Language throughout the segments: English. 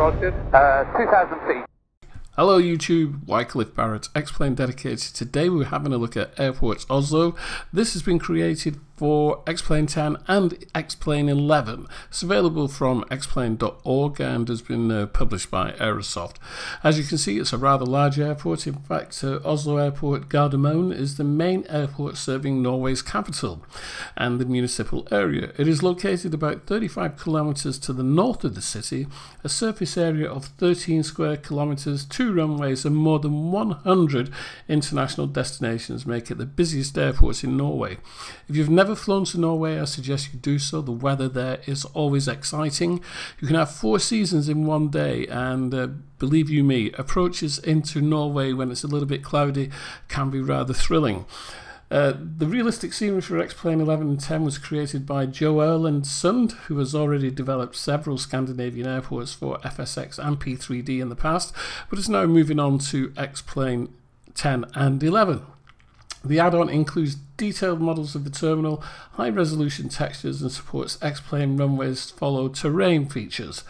Roger. 2,000 feet. Hello YouTube, Wycliffe Barrett, XPlane Dedicated. Today we're having a look at Airports Oslo. This has been created for XPlane 10 and XPlane 11. It's available from xplane.org and has been published by Aerosoft. As you can see, it's a rather large airport. In fact, Oslo Airport Gardermoen is the main airport serving Norway's capital and the municipal area. It is located about 35 kilometers to the north of the city, a surface area of 13 square kilometers, 2 runways and more than 100 international destinations make it the busiest airport in Norway. If you've never flown to Norway, I suggest you do so. The weather there is always exciting. You can have 4 seasons in one day, and believe you me, approaches into Norway when it's a little bit cloudy can be rather thrilling. The realistic scenery for XPlane 11 and 10 was created by Jo Erlend Sund, who has already developed several Scandinavian airports for FSX and P3D in the past, but is now moving on to XPlane 10 and 11. The add-on includes detailed models of the terminal, high-resolution textures, and supports XPlane runways follow terrain features,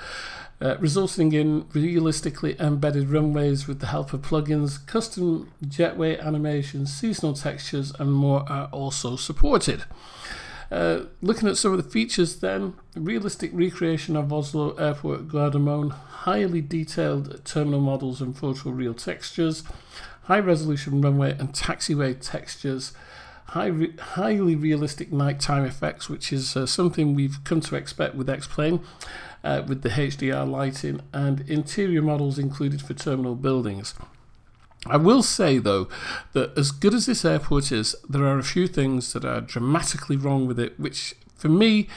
resulting in realistically embedded runways with the help of plugins. Custom Jetway animations, seasonal textures, and more are also supported. Looking at some of the features then, realistic recreation of Oslo Airport Gardermoen, highly detailed terminal models and photoreal textures, high-resolution runway and taxiway textures, highly realistic nighttime effects, which is something we've come to expect with XPlane, with the HDR lighting, and interior models included for terminal buildings. I will say though that as good as this airport is, there are a few things that are dramatically wrong with it, which for me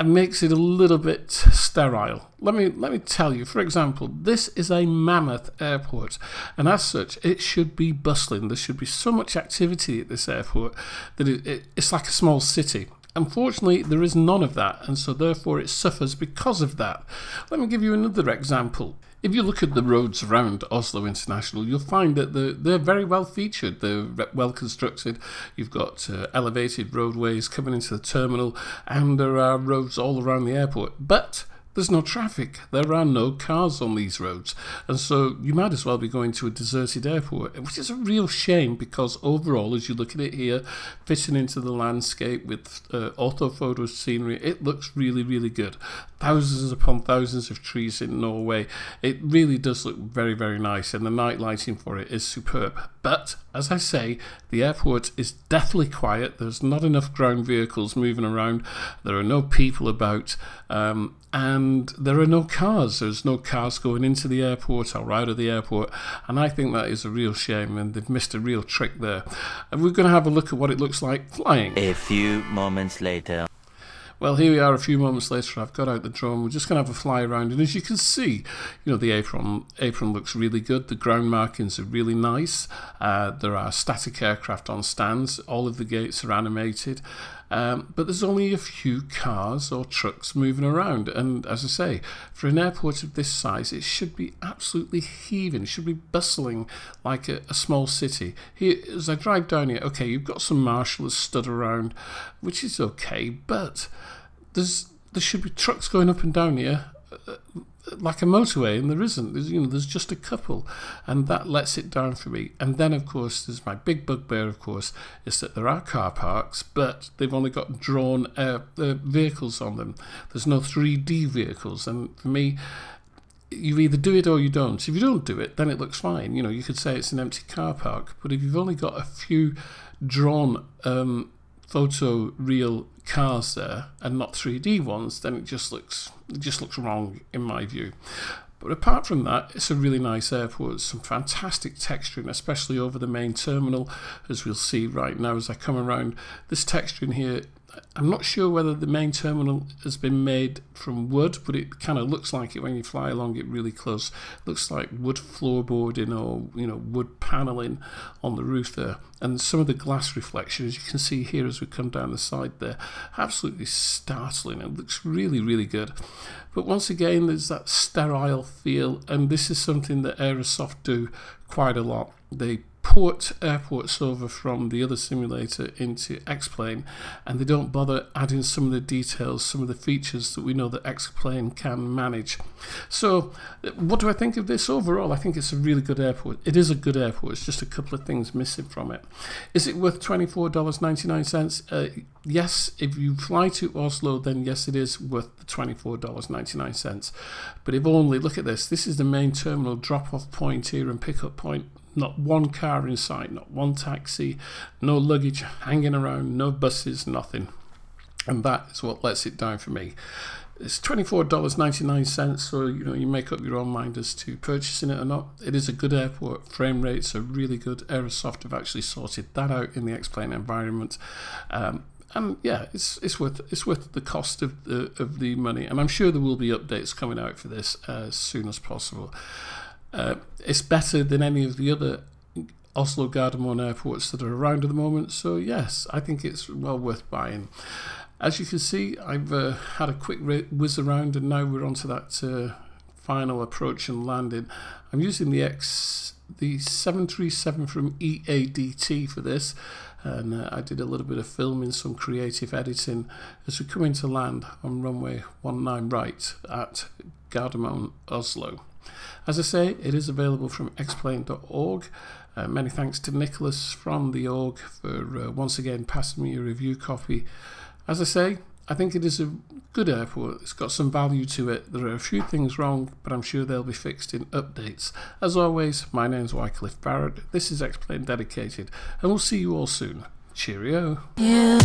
makes it a little bit sterile. Let me tell you, for example, this is a mammoth airport, and as such it should be bustling. There should be so much activity at this airport that it's like a small city. Unfortunately, there is none of that, and so therefore it suffers because of that. Let me give you another example. If you look at the roads around Oslo International, you'll find that they're very well featured. They're well constructed. You've got elevated roadways coming into the terminal, and there are roads all around the airport. But there's no traffic. There are no cars on these roads, and so you might as well be going to a deserted airport, which is a real shame because overall, as you look at it here, fitting into the landscape with orthophoto scenery, it looks really, really good. Thousands upon thousands of trees in Norway. It really does look very, very nice, and the night lighting for it is superb. But as I say, the airport is deathly quiet. There's not enough ground vehicles moving around. There are no people about, and there are no cars. There's no cars going into the airport or out of the airport, and I think that is a real shame, and they've missed a real trick there. And we're going to have a look at what it looks like flying. A few moments later. Well, here we are a few moments later. I've got out the drone. We're just going to have a fly around, and as you can see, you know, the apron looks really good. The ground markings are really nice. There are static aircraft on stands. All of the gates are animated, but there's only a few cars or trucks moving around. And as I say, for an airport of this size, it should be absolutely heaving. It should be bustling like a small city. Here, as I drive down here, okay, you've got some marshals stood around, which is okay, but there should be trucks going up and down here like a motorway, and there isn't. There's just a couple, and that lets it down for me. And then, of course, there's my big bugbear, of course, is that there are car parks, but they've only got drawn vehicles on them. There's no 3D vehicles, and for me, you either do it or you don't. If you don't do it, then it looks fine. You know, you could say it's an empty car park, but if you've only got a few drawn photo real cars there and not 3D ones, then it just looks wrong in my view. But apart from that, it's a really nice airport. Some fantastic texturing, especially over the main terminal, as we'll see right now as I come around. This texturing here, I'm not sure whether the main terminal has been made from wood, but it kind of looks like it when you fly along it really close. It looks like wood floorboarding or, you know, wood paneling on the roof there. And some of the glass reflections you can see here as we come down the side there, absolutely startling. It looks really, really good. But once again, there's that sterile feel, and this is something that Aerosoft do quite a lot. They port airports over from the other simulator into XPlane, and they don't bother adding some of the details, some of the features that we know that XPlane can manage. So what do I think of this overall? I think it's a really good airport. It is a good airport. It's just a couple of things missing from it. Is it worth $24.99? Yes, if you fly to Oslo, then yes, it is worth the $24.99. But if only, look at this. This is the main terminal drop-off point here and pick-up point. Not one car in sight, not one taxi, no luggage hanging around, no buses, nothing. And that is what lets it down for me. It's $24.99, so you make up your own mind as to purchasing it or not. It is a good airport. Frame rates are really good. Aerosoft have actually sorted that out in the XPlane environment. And yeah, it's worth the cost of the money. And I'm sure there will be updates coming out for this as soon as possible. It's better than any of the other Oslo Gardermoen airports that are around at the moment, so yes, I think it's well worth buying. As you can see, I've had a quick whiz around, and now we're on to that final approach and landing. I'm using the 737 from EADT for this, and I did a little bit of filming, some creative editing as we come into land on runway 19 right at Gardermoen, Oslo. As I say, it is available from xplane.org. Many thanks to Nicholas from the org for once again passing me a review copy. As I say, I think it is a good airport. It's got some value to it. There are a few things wrong, but I'm sure they'll be fixed in updates. As always, my name's Wycliffe Barrett. This is XPlane Dedicated, and we'll see you all soon. Cheerio. Yeah.